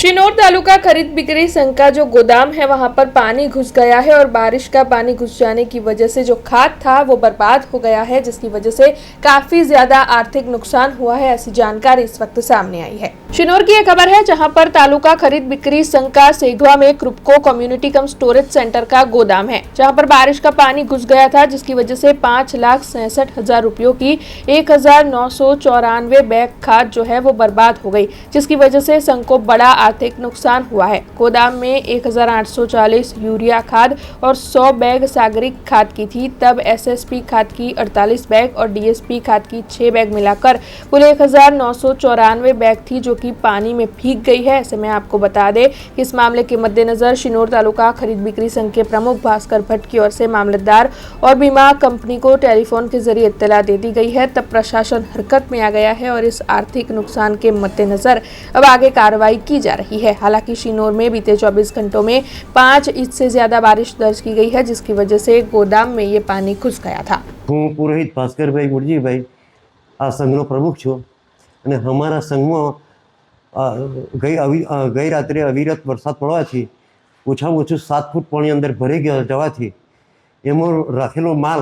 शिनोर तालुका खरीद बिक्री संघ का जो गोदाम है वहां पर पानी घुस गया है और बारिश का पानी घुस जाने की वजह से जो खाद था वो बर्बाद हो गया है, जिसकी वजह से काफी ज्यादा आर्थिक नुकसान हुआ है। ऐसी जानकारी इस वक्त सामने आई है। शिनोर की एक खबर है जहां पर तालुका खरीद बिक्री संघ का सेघवा में क्रुपको कम्युनिटी कम स्टोरेज सेंटर का गोदाम है, जहां पर बारिश का पानी घुस गया था, जिसकी वजह से 5,67,000 रुपयों की 1,994 बैग खाद जो है वो बर्बाद हो गई, जिसकी वजह से संघ को बड़ा आर्थिक नुकसान हुआ है। गोदाम में 1,840 यूरिया खाद और 100 बैग सागरिक खाद की थी। तब एसएसपी खाद की 48 बैग और डीएसपी खाद की 6 बैग मिलाकर कुल 1,994 बैग थी, जो कि पानी में भीग गई है। ऐसे में आपको बता दें कि इस मामले के मद्देनजर शिनोर तालुका खरीद बिक्री संघ के प्रमुख भास्कर भट्ट की ओर से मामलतदार और बीमा कंपनी को टेलीफोन के जरिए इत्तला दे दी गई है। तब प्रशासन हरकत में आ गया है और इस आर्थिक नुकसान के मद्देनजर अब आगे कार्रवाई की जा रही है। हालांकि शिनोर में बीते 24 घंटों में 5 इंच से ज्यादा बारिश दर्ज की गई है, जिसकी वजह से गोदाम में ये पानी घुस गया था। हूँ पुरोहित भास्करभाई गुरजीभाई आ संघનો પ્રમુખ છું અને અમારા સંઘમાં ગઈ રાત્રે અવિરત વરસાદ પડવાથી ઓછામાં ઓછું 7 ફૂટ પાણી અંદર ભરી જવાથી એમાં રાખેલો માલ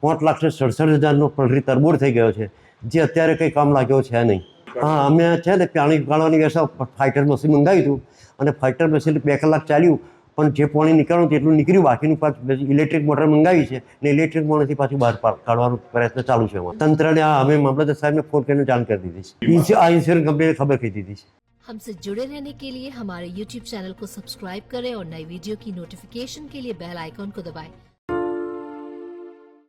5,67,000નો પલરી તરબોળ થઈ ગયો છે, જે અત્યારે કંઈ કામ લાગ્યો છે નહીં। હા, અમે છે ને પાણી ગાળવાની વ્યવસ્થા ફાઇટર મશીન મંગાવ્યું હતું અને ફાઇટર મશીન 2 કલાક ચાલ્યું, પણ જે પાણી નીકળવાનું તેટલું નીકળ્યું, બાકીનું પાછું ઇલેક્ટ્રિક મોટર મંગાવી છે ને ઇલેક્ટ્રિક મોટરથી પાછું બહાર કાઢવાનો પ્રયત્ન ચાલુ છે। તંત્રને અમે મામલતદાર સાહેબને ફોન કરીને જાણ કરી દીધી છે। આ ઇન્સ્યોરન્સ કંપનીને ખબર કરી દીધી છે। हमसे जुड़े रहने के लिए हमारे YouTube चैनल को सब्सक्राइब करें और नई वीडियो की नोटिफिकेशन के लिए बेल आइकॉन को दबाएं।